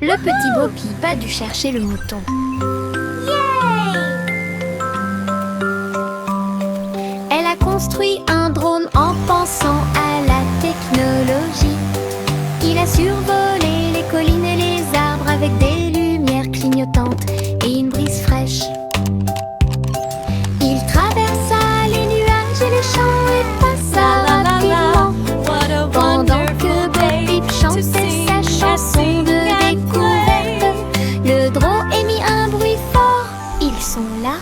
Le petit Bo Peep a dû chercher le mouton. Elle a construit un drone en pensant à la technologie. Il a survolé les collines et les arbres avec des lumières clignotantes et une brise fraîche. Il traversa les nuages et les champs et passa rapidement pendant que Bo Peep chantait sa chanson de découverte. Le drone émit un bruit fort. Ils sont là.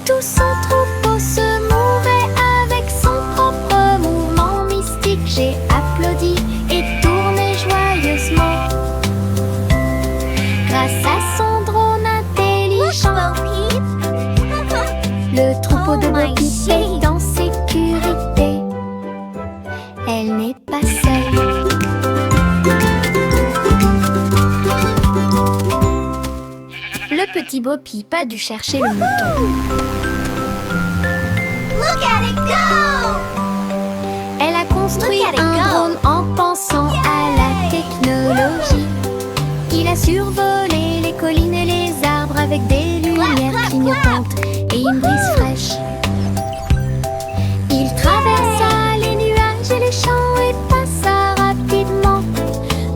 Tout son troupeau se mouvait avec son propre mouvement mystique. J'ai applaudi et tourné joyeusement grâce à son drone intelligent. Le troupeau de Bo Peep est en sécurité. Elle n'est pas seule. Le petit Bo Peep a dû chercher le mouton. Look at it go! Elle a construit un drone en pensant à la technologie. Il a survolé les collines et les arbres avec des lumières clignotantes et une brise fraîche. Il traversa les nuages et les champs et passa rapidement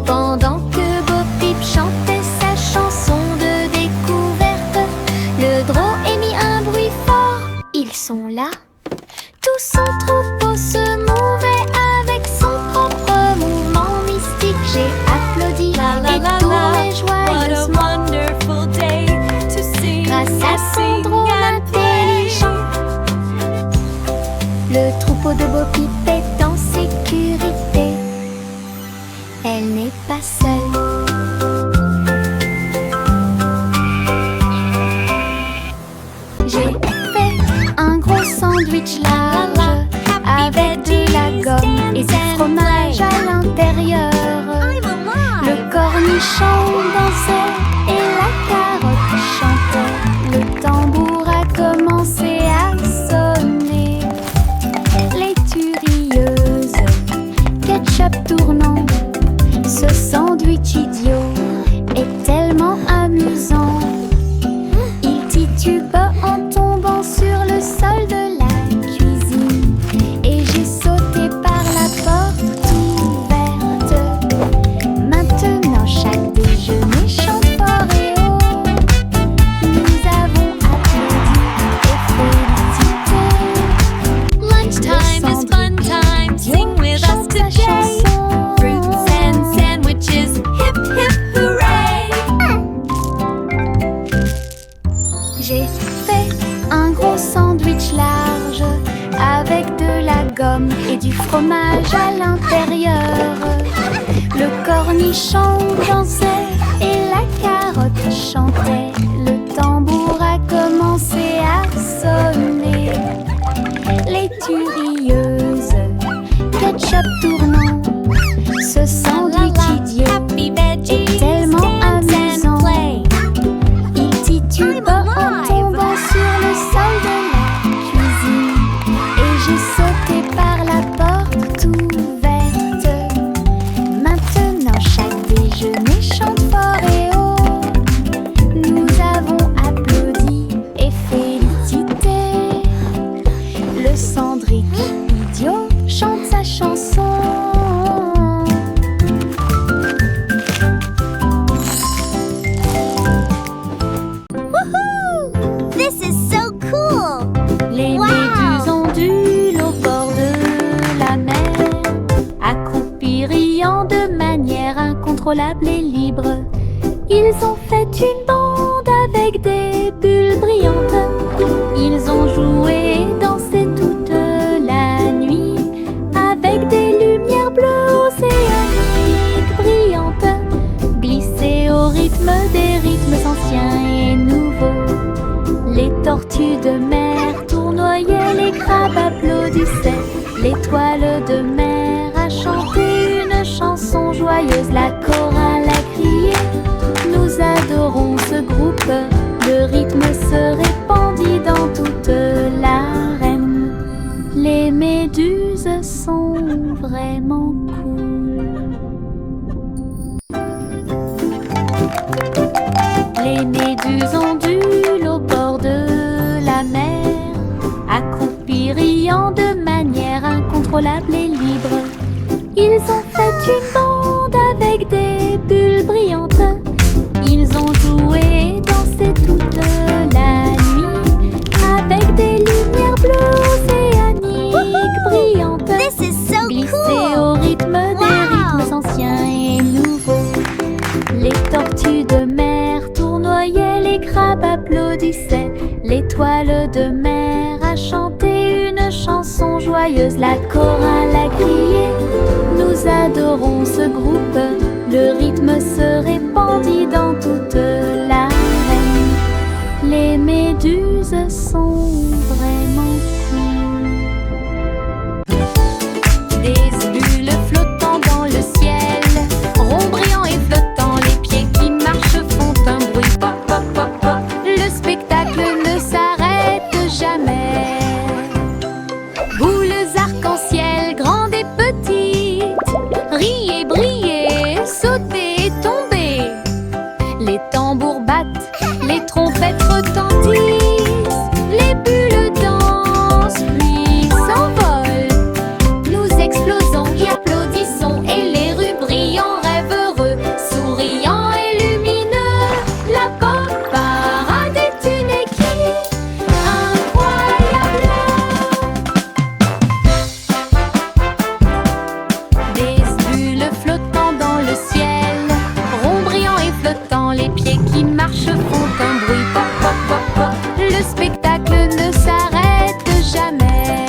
pendant que Bo Peep chantait sa chanson de découverte. Le drone émit un bruit fort. Ils sont là. Tout son troupeau se mouvait avec son propre mouvement mystique. J'ai applaudi et tourné joyeusement grâce à son drone intelligent. Le troupeau de Bo Peep est en sécurité. Elle n'est pas seule. J'ai fait un gros sandwich large avec de la gomme et du fromage à l'intérieur. Le cornichon dansait et la carotte chantait. Le tambour a commencé à sonner. Les turieuses, ketchup tournant. Ce sandwich idiot est tellement amusant. Il titube en tombant sur le sol de la cuisine. Et j'ai sauté par la porte ouverte. Maintenant chaque déjeuner chante fort et haut. Nous avons applaudi et félicité. Lunchtime is fun time. Sing with us today. Fruits and sandwiches. Hip hip hooray! J'ai fait un gros sandwich large avec de la gomme et du fromage à l'intérieur. Le cornichon dansait et la carotte chantait. Le tambour a commencé à sonner. Les turieuses, ketchup tournant. Ce sandwich idiot Happy veggies est tellement dance amusant. and play. Il titube en tombant sur le sol de la cuisine. Et j'ai sauté par la porte ouverte. Maintenant chaque déjeuner chante fort et haut. Nous avons applaudi et félicité. Le cendric idiot chante sa chanson. This is so cool! Les Wow! méduses ondulent au bord de la mer, accroupis riant de manière incontrôlable et libre. Ils ont fait une bande avec des bulles brillantes. Ils ont joué et dansé toute la nuit avec des lumières bleues océaniques brillantes, glissées au rythme des rythmes anciens et nouveaux. Les tortues de mer tournoyaient, les crabes applaudissaient. L'étoile de mer a chanté une chanson joyeuse. La chorale a crié. Nous adorons ce groupe. Le rythme se répandit dans toute l'arène. Les méduses sont vraiment cool. Les méduses ondulent au bord de la mer, accroupis riant de manière incontrôlable et libre. Ils ont fait une bande avec des bulles brillantes. Ils ont joué et dansé toute la nuit avec des lumières bleues océaniques brillantes. This is so Glisser cool! au rythme des rythmes anciens et nouveaux. Les tortues de mer tournoyaient, les crabes applaudissaient. L'étoile de mer a chanté une chanson joyeuse. La chorale a crié, nous adorons ce groupe. Le rythme se répandit dans toute l'arène. Les méduses sont vraiment cool. Des bulles flottant dans le ciel, ronds brillants et flottants, les pieds qui marchent font un bruit pop pop pop pop. Le spectacle ne s'arrête jamais. Boules arc-en-ciel, grandes et petites, riez, brillez, sautez et tombez. Les tambours battent, les trompettes retentissent, les bulles dansent puis s'envolent. Nous explosons et applaudissons, et les rues brillent en rêve heureux, souriants et lumineux. La pop parade est une équipe incroyable. Des bulles flottant dans le ciel, ronds brillants et flottants, les pieds qui marchent font un bruit pop pop pop pop. Le spectacle ne s'arrête jamais.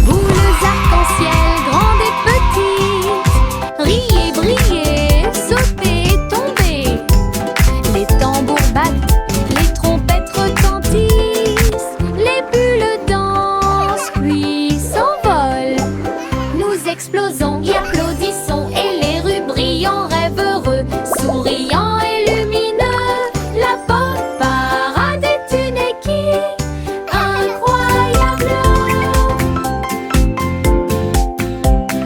Boules arc-en-ciel, grandes et petites, riez, brillez, sautez et tombez. Les tambours battent, les trompettes retentissent, les bulles dansent puis s'envolent. Nous explosons et applaudissons, et les rues brillent en rêve heureux, souriants et lumineux. La pop parade est une équipe incroyable.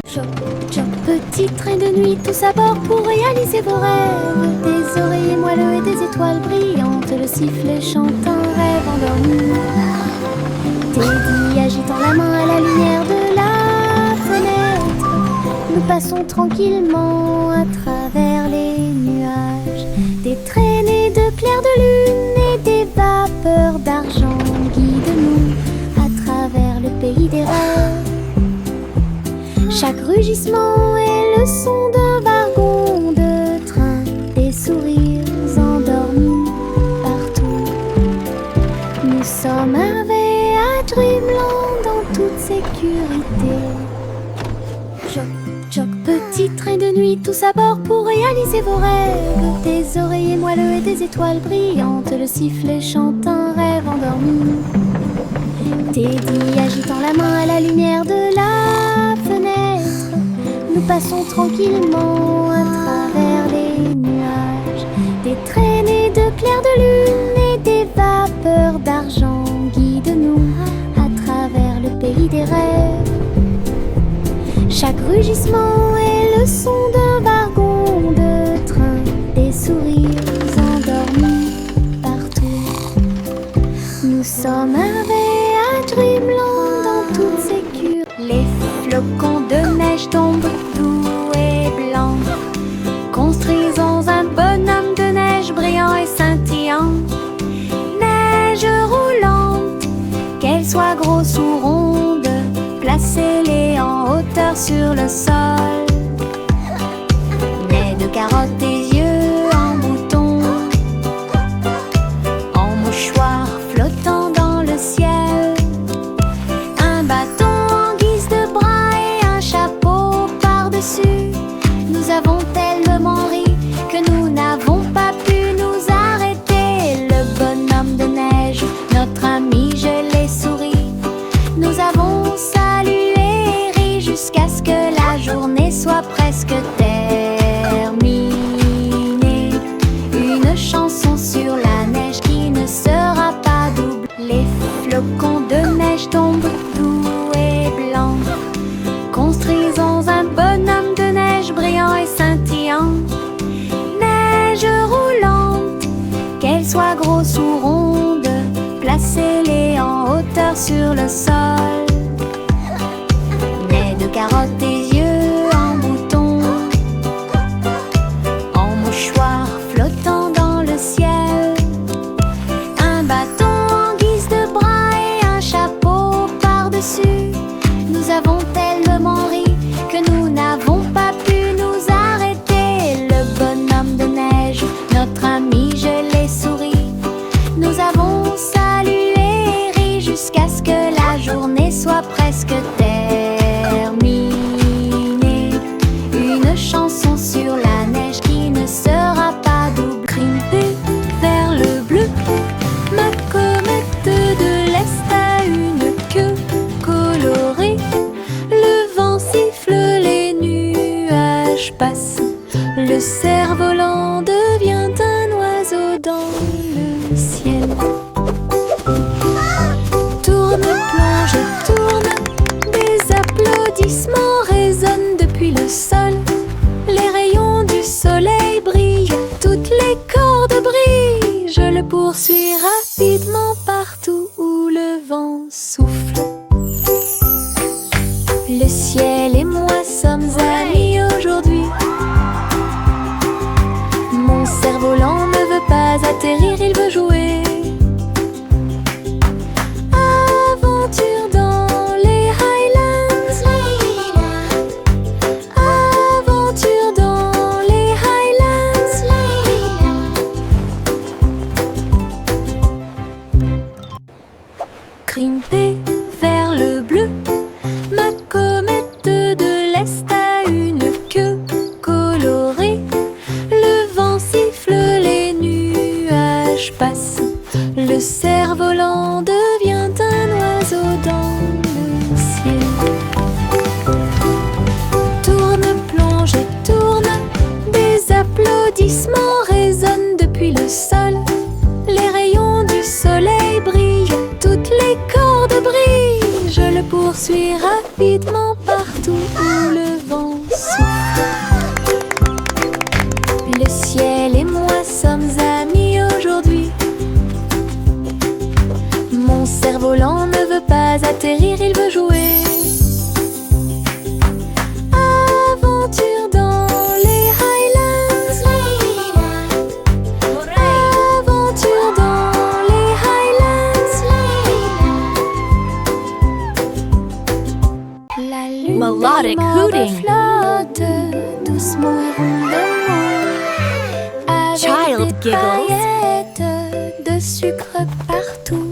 Choc, choc, petit train de nuit, tous à bord pour réaliser vos rêves. Des oreillers moelleux et des étoiles brillantes, le sifflet chante un rêve endormi. Teddy agitant la main à la lumière de la fenêtre. Nous passons tranquillement à travers les nuages. Des traînées de clairs de lune et des vapeurs d'argent guident-nous à travers le pays des rêves. Chaque rugissement est le son d'un wagon de train, des sourires endormis partout. Nous sommes arrivés à Dreamland en toute sécurité. Choc, choc, petit train de nuit, tous à bord pour réaliser vos rêves. Des oreillers moelleux et des étoiles brillantes, le sifflet chante un rêve endormi. Teddy agitant la main à la lumière de la fenêtre. Nous passons tranquillement à travers les nuages. Des traînées de clairs de lune et des vapeurs d'argent guident-nous à travers le pays des rêves. Chaque rugissement est le son d'un wagon de train, des sourires endormis partout. Nous sommes arrivés à Dreamland en toute sécurité. Les flocons de neige tombent doux et blancs. Construisons un bonhomme de neige brillant et scintillant. Neige roulante, qu'elle soit grosse ou ronde, placez-les en hauteur sur le sol. Nez de carottes et yeux en bouton, en mouchoir flottant dans le ciel. Un bâton en guise de bras et un chapeau par-dessus. Nous avons tellement ri que nous n'avons pas pu nous arrêter. Le bonhomme de neige, notre ami, je l'ai souri. Nous avons salué et ri jusqu'à ce que la journée soit presque terminée. fleurs sur le sol. Nez de carottes, des yeux en bouton, en mouchoir flottant dans le ciel. Un bâton en guise de bras et un chapeau par-dessus. Nous avons tellement ri que nous n'avons pas pu nous arrêter. Le bonhomme de neige, notre ami gelé-souris, nous avons salué et ri jusqu'à ce que la journée soit presque terminée. Une chanson sur la neige qui ne sera pas double. Grimper vers le bleu, ma comète de l'Est a une queue colorée. Le vent siffle, les nuages passent. Le cerf-volant devient un oiseau dans le ciel. Tourne, plonge, tourne, des applaudissements résonnent depuis le sol. Les rayons du soleil brillent, toutes les cordes brillent. Je le poursuis rapidement partout où le vent souffle. Le ciel et moi sommes amis aujourd'hui. Mon cerf-volant ne veut pas atterrir, il veut jouer. Aventure dans les Highlands. Aventure dans les Highlands. Grimper vers le bleu, ma comète de l'Est a une queue colorée. Le vent siffle, les nuages passent. Le cerf-volant devient un oiseau dans le ciel. Tourne, plonge et tourne, des applaudissements résonnent depuis le sol. Les rayons du soleil brillent, toutes les cordes brillent. Je le poursuis rapidement partout où le vent souffle. Le ciel et moi sommes amis aujourd'hui. Mon cerf-volant ne veut pas atterrir, il veut jouer. Aventure dans les Highlands. Aventure dans les Highlands. La lune Melodic des morts hooting. flotte doucement et rondement, avec Child des giggles. paillettes de sucre partout.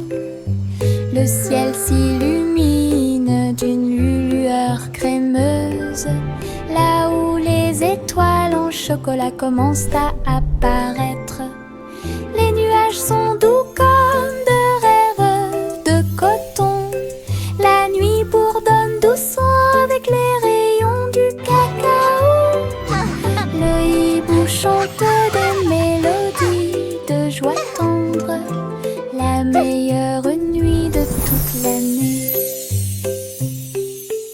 Le ciel s'illumine d'une lueur crémeuse, là où les étoiles en chocolat commencent à apparaître. Les nuages sont doux comme de rêves de coton. La nuit bourdonne doucement avec les rayons du cacao. Le hibou chante des mélodies de joie tendre, la meilleure nuit de toute l'année.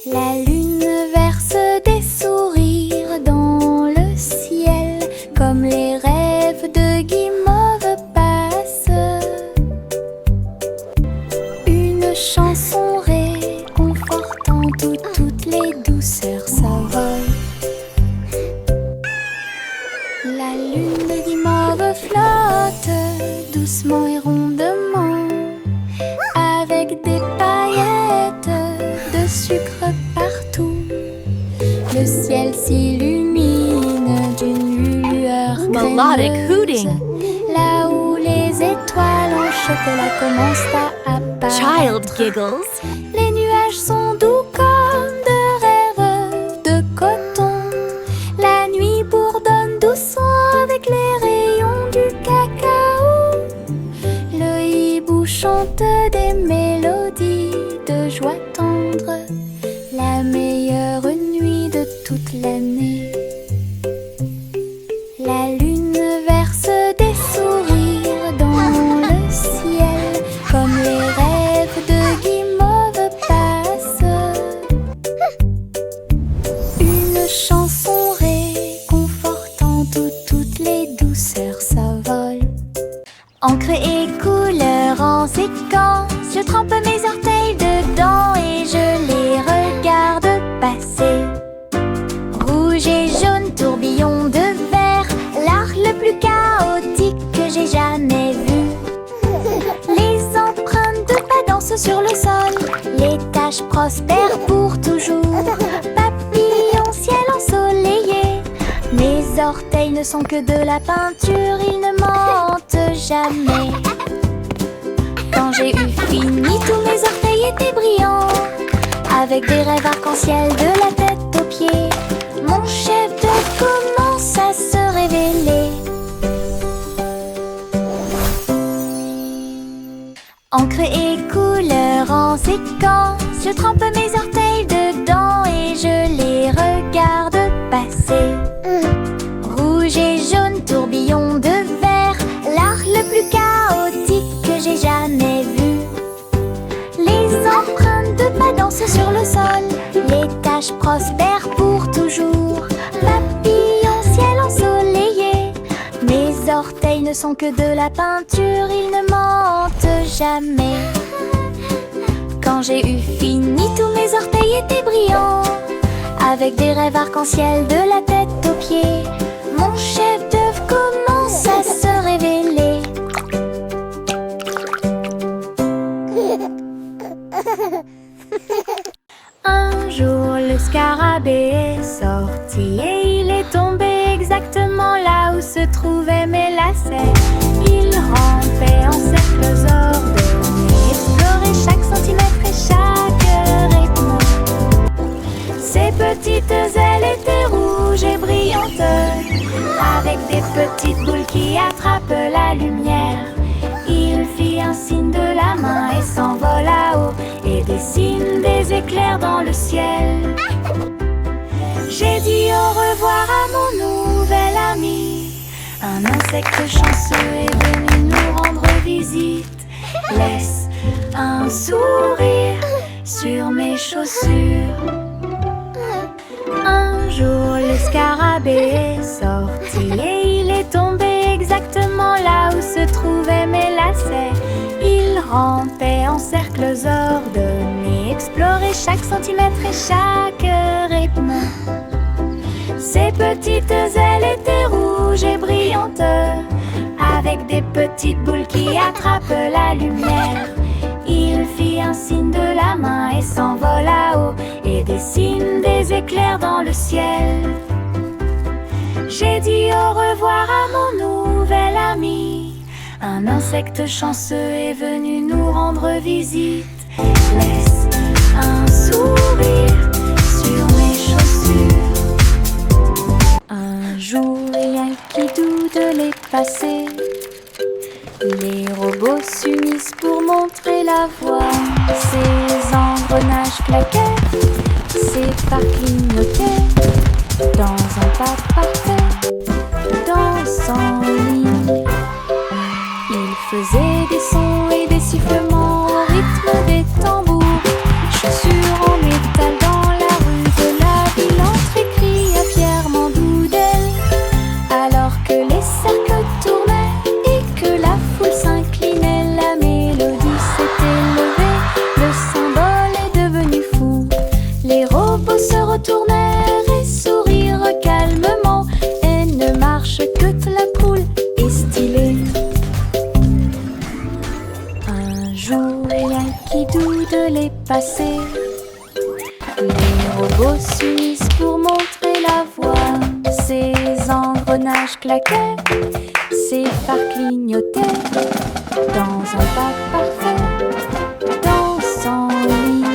La lune verse des sourires dans le ciel, comme les rêves de guimauve passent. Une chanson réconfortante où toutes les douceurs s'envolent. La lune de guimauve flotte doucement et rondement, avec des paillettes de sucre partout. Le ciel s'illumine d'une lueur Melodic crémeuse, hooting. là où les étoiles en chocolat commencent à apparaître. Child giggles. Les nuages sont doux comme de rêves de coton. La nuit bourdonne doucement avec les rayons du cacao. Le hibou chante des mélodies de joie tendre, la meilleure nuit de toute l'année. La lune verse des sourires dans le ciel, comme les rêves de guimauve passent. Une chanson réconfortante où toutes les douceurs s'envolent. Encre et couleur en séquence, je trempe mes orteils dedans et je les regarde passer. Rouge et jaune, tourbillon de verre, l'art le plus chaotique que j'ai jamais vu. Les empreintes de pas dansent sur le sol, les taches prospèrent pour toujours. Papillon, ciel ensoleillé, mes orteils ne sont que de la peinture, ils ne mentent jamais. Quand j'ai eu fini, tous mes orteils étaient brillants, avec des rêves arc-en-ciel de la tête aux pieds. Mon chef-d'œuvre commence à se révéler. Encre et couleur en séquence, je trempe mes orteils dedans et je les regarde passer. Rouge et jaune, tourbillon de verre, l'art le plus chaotique que j'ai jamais vu. Les empreintes de pas dansent sur le sol, les taches prospèrent pour toujours. Papillon, ciel ensoleillé, mes orteils ne sont que de la peinture, ils ne mentent jamais. Quand j'ai eu fini, tous mes orteils étaient brillants, avec des rêves arc-en-ciel de la tête aux pieds. Mon chef-d'œuvre commence à se révéler. Un jour, le scarabée est sorti et il est tombé exactement là où se trouvaient mes lacets. Il rampait en cercles ordonnés, explorait chaque centimètre et chaque rythme. Ses petites ailes étaient rouges et brillantes, avec des petites boules qui attrapent la lumière. Il fit un signe de la main et s'envola haut et dessine des éclairs dans le ciel. J'ai dit au revoir à mon nouvel ami. Un insecte chanceux est venu nous rendre visite. Laisse un sourire sur mes chaussures. Un jour, le scarabée est sorti et il est tombé exactement là où se trouvaient mes lacets. Il rampait en cercles ordonnés, explorait chaque centimètre et chaque rythme. Ses petites ailes étaient rouges et brillantes, avec des petites boules qui attrapent la lumière. Il fit un signe de la main et s'envola haut et dessine des éclairs dans le ciel. J'ai dit au revoir à mon nouvel ami. Un insecte chanceux est venu nous rendre visite. Laisse un sourire sur mes chaussures. Un jour, Yankee Doodle est passé. Les robots s'unissent pour montrer la voie. Ces engrenages claquaient, ces phares clignotaient, dans un pas parfait, dansant en ligne. Ils faisaient des sons et des sifflements au rythme des tambours. Chaussures en métal dans la rue de la ville, entrée cria fièrement Doodle. Alors que les cercles tournaient et que la foule s'inclinait, la mélodie s'était levée, le symbole est devenu fou. Les robots se retournèrent et sourirent calmement, et ne marche que la poule est stylée. Un jour, Yankee Doodle est passé. Les robots s'unissent pour montrer la voie. Ces engrenages claquaient, ces phares clignotaient, dans un pas parfait, dansant en ligne.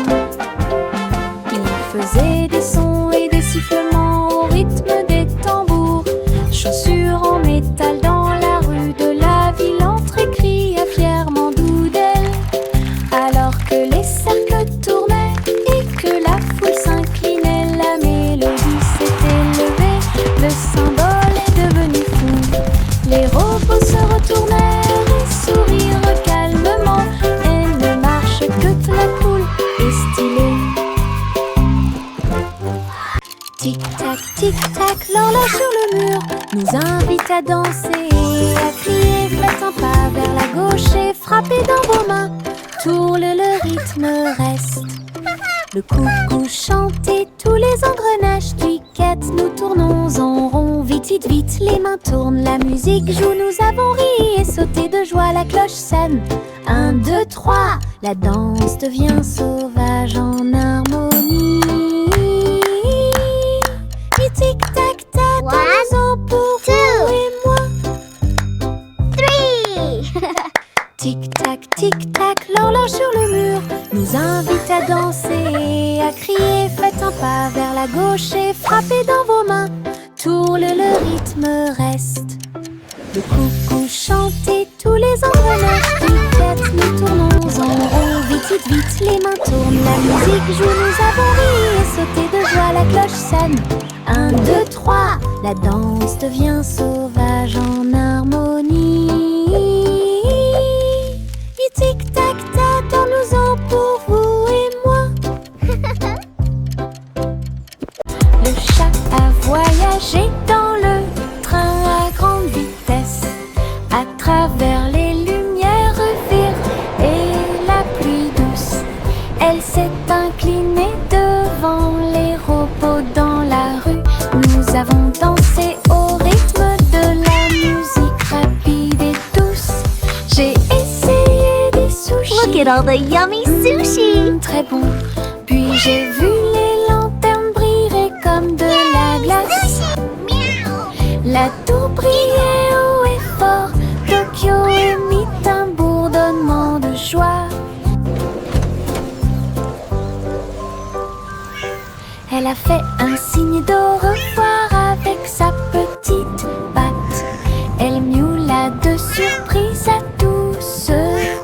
Ils faisaient des sons et des sifflements au rythme des tambours. Chaussures en métal dans la rue de la ville, entrée cria fièrement Doodle. Alors que les cercles tournaient et que la foule s'inclinait, la mélodie s'était levée, le symbole est devenu fou. Les robots se retournèrent et sourirent calmement, et ne marche que la poule est stylée. Tic-tac, l'horloge sur le mur nous invite à danser et à crier. Faites un pas vers la gauche et frappez dans vos mains. tourne, le rythme reste. Le coucou chante et tous les engrenages cliquettent. Nous tournons en rond, vite, vite, vite, les mains tournent. La musique joue, nous avons ri et sauté de joie. La cloche sonne, 1, 2, 3. La danse devient sauvage en harmonie. Et tic-tac-tac, dansons pour vous et moi. 3. Tic-tac, tic-tac, l'horloge sur le mur nous invite à danser, à crier. Faites un pas vers la gauche et frappez dans vos mains. Tourne, le rythme reste. Le coucou chante et tous les engrenages cliquettent. Nous tournons en rond, vite, vite, vite, les mains tournent. La musique joue, nous avons ri et sauté de joie. La cloche sonne, 1, 2, 3. La danse devient sauvage en harmonie. Tic-tac-tac, tourne-nous-en pour vous et moi. Le chat a voyagé dans le train à grande vitesse, à travers les lumières vives et la pluie douce. Elle s'est inclinée devant les robots dans la rue. Nous avons dansé au rythme de la musique rapide et douce. J'ai essayé des sushis. Look at all the yummy sushi. Très bon. Puis j'ai vu les lanternes briller comme de la glace. La tour brillait haut et fort. Tokyo émit un bourdonnement de joie. Elle a fait un signe d'au revoir avec sa petite patte. Elle miaula de surprise à tout ce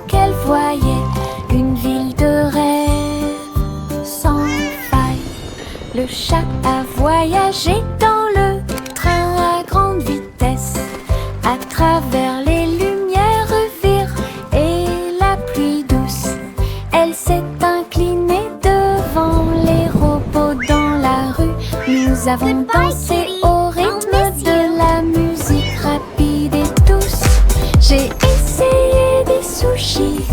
qu'elle voyait. Une ville de rêve sans faille. Le chat a voyagé dans le train à grande vitesse, à travers les lumières vives et la pluie douce. Elle s'est inclinée devant les robots dans la rue. Nous avons dansé au rythme de la musique rapide et douce. J'ai essayé des sushis,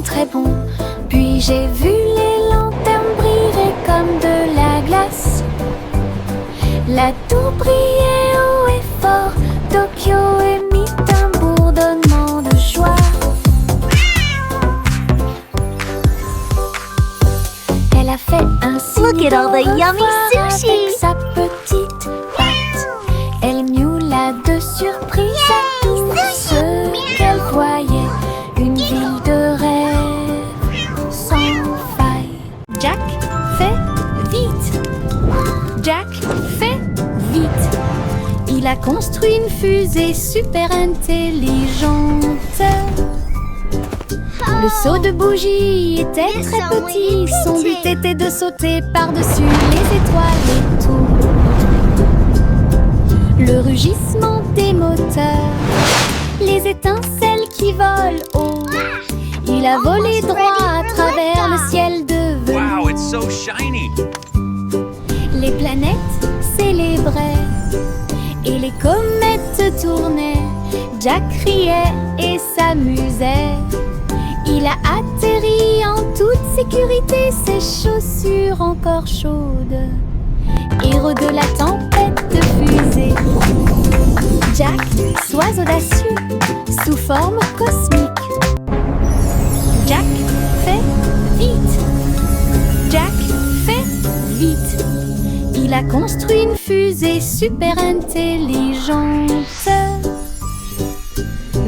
très bon. Puis j'ai vu les lanternes briller comme de la glace. La tour brillait haut et fort. Tokyo émit un bourdonnement de joie. Elle a fait un signe Look at all the d'au yummy revoir sushi. avec sa petite patte. Elle miaula de surprise à tout ce qu'elle voyait. Une ville de rêve sans faille. Jack fait vite. Jack fait vite. Il a construit une fusée super intelligente. Le seau de bougie était très petit. Son but était de sauter par-dessus les étoiles et tout. Le rugissement des moteurs, les étincelles qui volent haut. Il a volé droit à travers le ciel de velours. Wow, it's so shiny. Les planètes célébraient et les comètes tournaient. Jack riait et s'amusait. Il a atterri en toute sécurité, ses chaussures encore chaudes. Héros de la tempête de fusée. Jack, sois audacieux, sous forme cosmique. Jack fait vite. Jack fait vite. Il a construit une fusée super intelligente.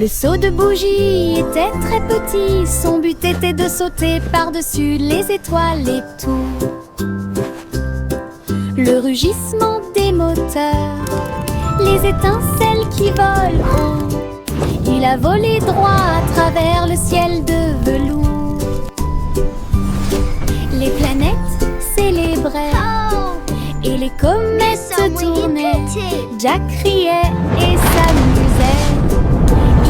Le seau de bougie était très petit. Son but était de sauter par-dessus les étoiles et tout. Le rugissement des moteurs, les étincelles qui volent haut. Il a volé droit à travers le ciel de velours. Les planètes célébraient et les comètes tournaient. Jack riait et s'amusait.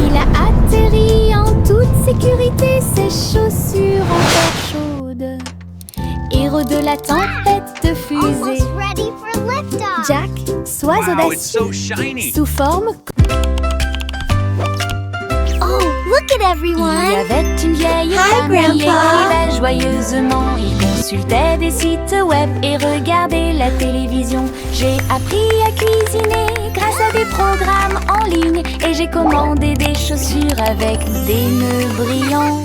Il a atterri en toute sécurité, ses chaussures encore chaudes. Héros de la tempête de fusée. Ready for liftoff. Jack, sois Wow, it's audacieux, so shiny. sous forme. Oh, look at Il y everyone. avait une vieille Hi, femme qui Grandpa. écrivait joyeusement. Il consultait des sites web et regardait la télévision. J'ai appris à cuisiner grâce à des programmes en ligne. Et j'ai commandé des chaussures avec des nœuds brillants.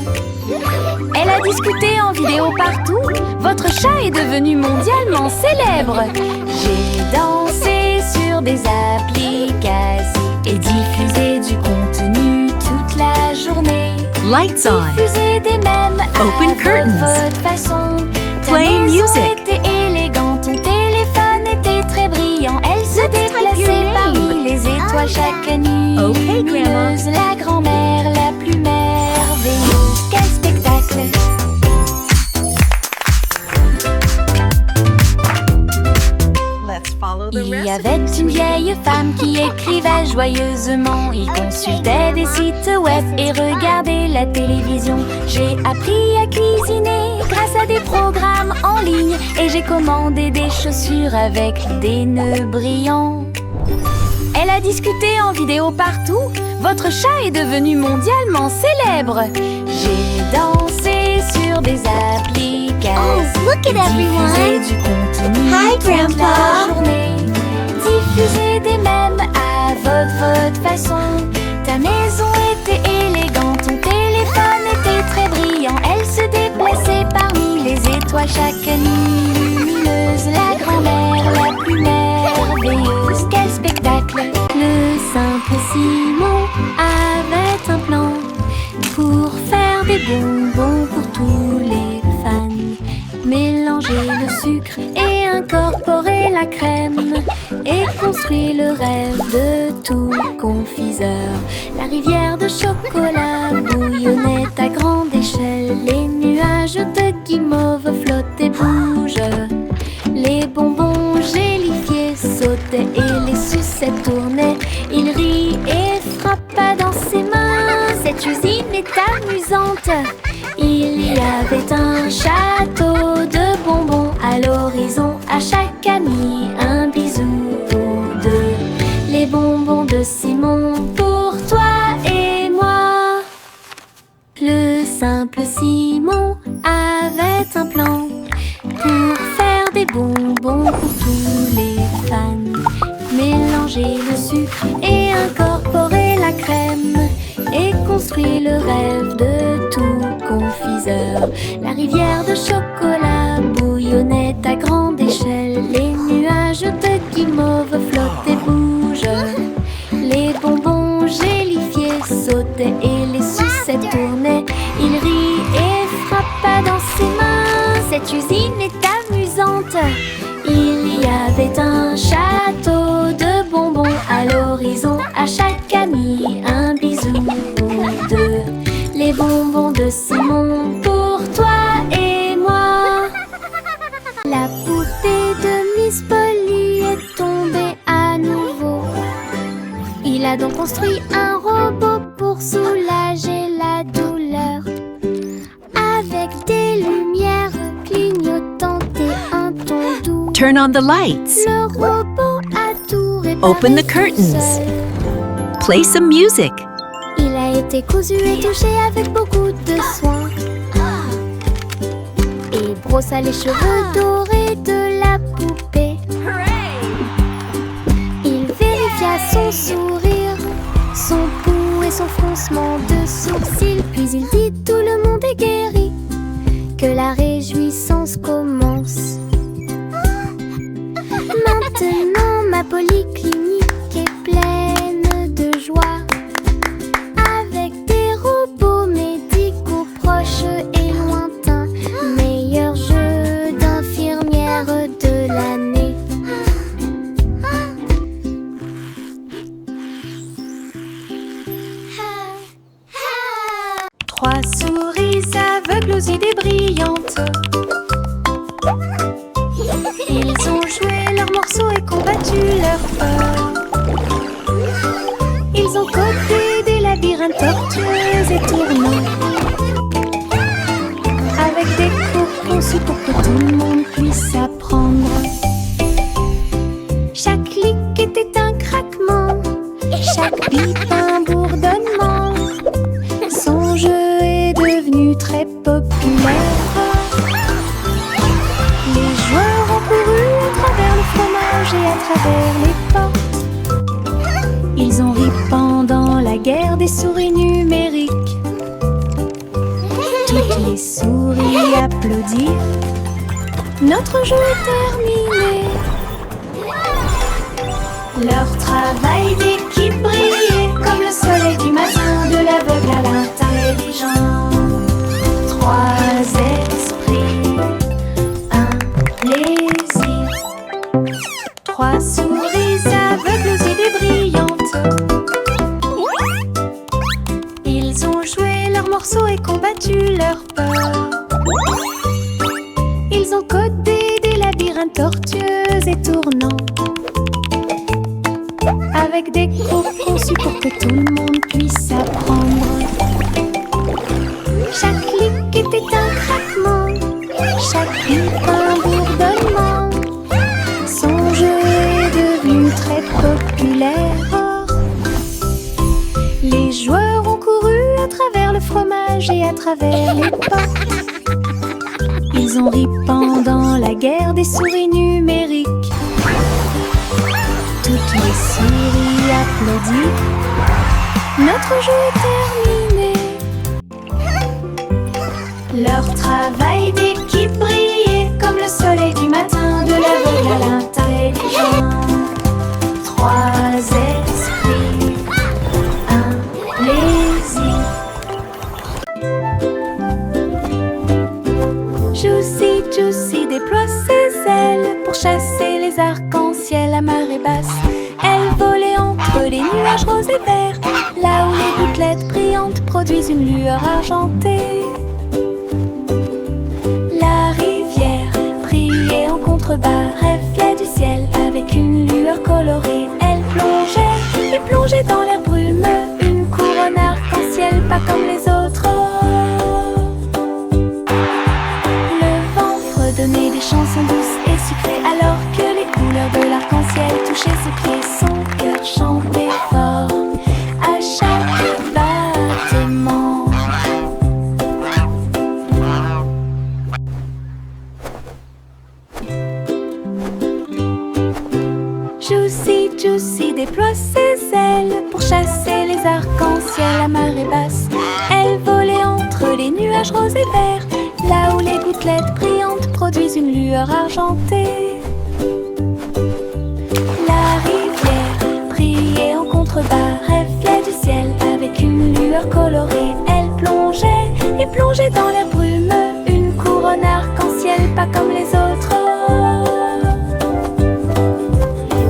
Elle a discuté en vidéo partout. Votre chat est devenu mondialement célèbre. J'ai dansé sur des applications et diffusé du contenu toute la journée. Lights on. Diffusé des mèmes Open à curtains. votre façon. Ta Play maison music. était élégante, ton téléphone était très brillant. Elle se déplaçait parmi les étoiles chaque nuit. Okay, Grandma. La grand-mère la plus merveilleuse. Quel spectacle! Let's follow the Il y avait une vieille femme qui écrivait joyeusement. Il consultait des sites web et regardait la télévision. J'ai appris à cuisiner grâce à des programmes en ligne. Et j'ai commandé des chaussures avec des nœuds brillants. Elle a discuté en vidéo partout. Votre chat est devenu mondialement célèbre. J'ai dansé sur des applications. Oh, look at Diffusé everyone. du contenu Hi, toute la Grandpa. journée. Diffuser des mèmes à votre façon. Ta maison était élégante, ton téléphone était très brillant. Elle se déplaçait parmi les étoiles chaque nuit. Lumineuse, la grand-mère la plus merveilleuse. Quel spectacle! Le simple Simon avait un plan pour faire des bonbons pour tous les fans. Mélanger le sucre et incorporer la crème et construire le rêve de tout confiseur. La rivière de chocolat bouillonnait à grande échelle. Les nuages de guimauve flottaient, bougent. Les bonbons gélifiés sautaient et les sucettes tournaient. Il rit et frappa dans ses mains. Cette usine est amusante. Il y avait un château de bonbons à l'horizon. À chaque ami un bisou ou deux. Les bonbons de Simon pour toi et moi. Le simple Simon avait un plan pour faire des bonbons pour tous les fans. Mélanger le sucre et incorporer la crème et construire le rêve de tout confiseur. La rivière de chocolat bouillonnait à grande échelle. Les nuages de guimauve flottaient, bougent. Les bonbons gélifiés sautaient et les sucettes tournaient. Il rit et frappa dans ses mains. Cette usine est amusante. Il y avait un château de bonbons à l'horizon. À chaque ami un bisou ou deux. Les bonbons de Simon pour toi et moi. La poupée de Miss Polly est tombée à nouveau. Il a donc construit un robot pour soulager la douleur. Avec des lumières clignotantes et un ton doux. Turn on the lights. Le robot a tout réparé Open the tout curtains. seul. Play some music. Il a été cousu et touché avec beaucoup de soin. Et brossa les cheveux dorés de la poupée. Il vérifia son sourire, son pouls et son froncement de sourcils. Puis il dit: tout le monde est guéri, que la réjouissance commence. Maintenant ma polyclinique est pleine de joie, avec des robots médicaux proches et lointains. Meilleur jeu d'infirmière de l'année. Trois souris aveugles aux idées brillantes. Ils ont joué leurs morceaux et combattu leur peur. Ils ont codé des labyrinthes tortueux et tournants, avec des cours conçus pour que tout le monde puisse apprendre. Chaque clic était un craquement, chaque bip un bourdonnement. travers les portes. Ils ont ri pendant la guerre des souris numériques. Toutes les souris applaudirent. Notre jeu est terminé. Leur travail d'équipe brillait comme le soleil du matin, de l'aveugle à l'intelligent. Trois esprits, un plaisir. Trois souris aveugles aux idées brillantes. Ils ont joué leurs morceaux et combattu leur peur. Ils ont codé des labyrinthes tortueux et tournants, avec des cours conçus pour que tout le monde puisse apprendre. Chaque clic était un craquement, chaque bip un bourdonnement. Son jeu est devenu très populaire. Les joueurs ont couru à travers le fromage et à travers les portes. Ils ont ri pendant la guerre des souris numériques. Toutes les souris applaudissent. Notre jeu est terminé. Leur travail d'équipe brillait comme le soleil du matin, de l'aveugle à l'intelligent. Trois esprits, un plaisir. Juicy déploie ses ailes pour chasser les arcs-en-ciel à marée basse. Elle volait entre les nuages roses et verts, là où les gouttelettes brillantes produisent une lueur argentée. La rivière brillait en contrebas, reflet du ciel avec une lueur colorée. Elle plongeait et plongeait dans l'air brumeux, une couronne arc-en-ciel pas comme les autres. Donner des chansons douces et sucrées, alors que les couleurs de l'arc-en-ciel touchaient ses pieds. Son cœur chantait fort à chaque battement. Juicy déploie ses ailes pour chasser les arcs-en-ciel à marée basse. Elle volait entre les nuages roses et verts, là où les gouttelettes brillantes produisent une lueur argentée. La rivière brillait en contrebas, reflet du ciel avec une lueur colorée. Elle plongeait et plongeait dans l'air brumeux, une couronne arc-en-ciel pas comme les autres.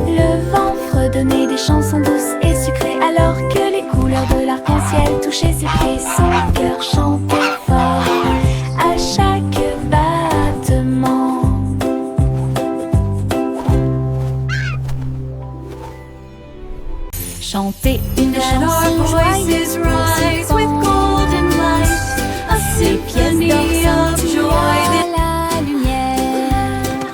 Le vent fredonnait des chansons douces et sucrées, alors que les couleurs de l'arc-en-ciel touchaient ses pieds. Son cœur chantait fort à chaque battement. Chanter une chanson joyeuse rise with golden light, a symphony of joy à la lumière.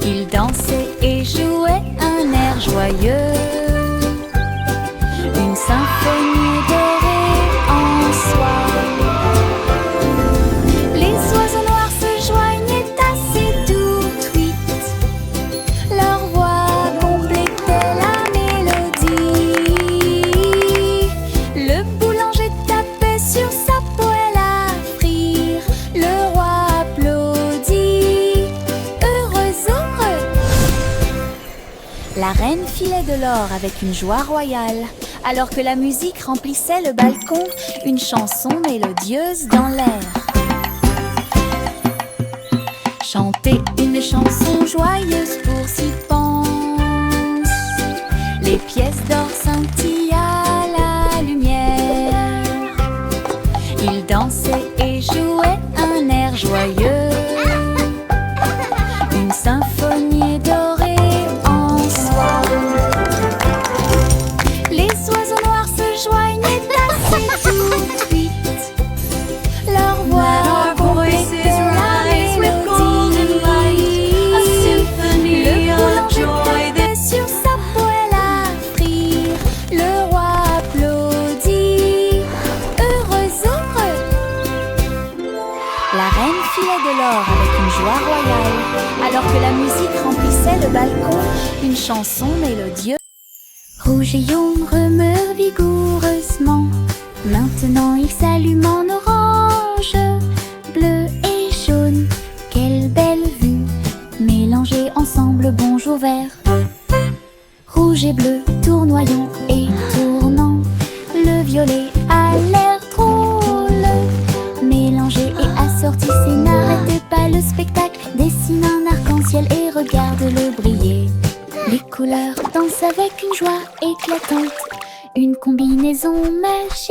Ils dansaient et jouaient un air joyeux, une symphonie dorée en soi. Les oiseaux noirs se joignaient à ces doux tweets. Leur voix complétait la mélodie. Le boulanger tapait sur sa poêle à frire. Le roi applaudit, heureux. La reine filait de l'or avec une joie royale, alors que la musique remplissait le balcon, une chanson mélodieuse dans l'air. Chanter une chanson joyeuse pour s'y pense. Les pièces d'or scintillent à la lumière. Ils dansaient et jouaient un air joyeux, une symphonie dorée en soi. Les oiseaux noirs se joignaient à ces doux tweets. Leur voix complétait la mélodie. Le boulanger tapait sur sa poêle à frire. Le roi applaudit, heureux. La reine filait de l'or avec une joie royale, Alors que la musique remplissait le balcon, une chanson mélodieuse. Rouge et jaune remeurent vigoureusement. Maintenant il s'allume en orange. Bleu et jaune, quelle belle vue. Mélangés ensemble, bonjour vert. Rouge et bleu, tournoyant et tournant. Le violet a l'air drôle. Mélangé et assorti, c'est n'arrêtez pas le spectacle. Dessine un arc-en-ciel et regarde-le briller. Les couleurs dansent avec une joie éclatante. Une combinaison magique,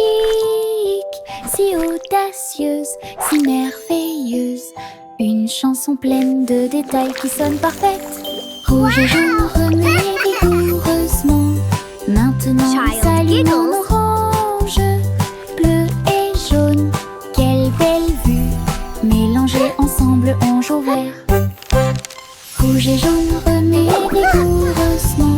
si audacieuse, si merveilleuse. Une chanson pleine de détails qui sonne parfaite. Rouge et jaune remet vigoureusement. Maintenant Child s'allume giggles. en orange. Bleu et jaune, quelle belle vue. Mélangés ensemble, on joue vert. Rouge et jaune remet vigoureusement.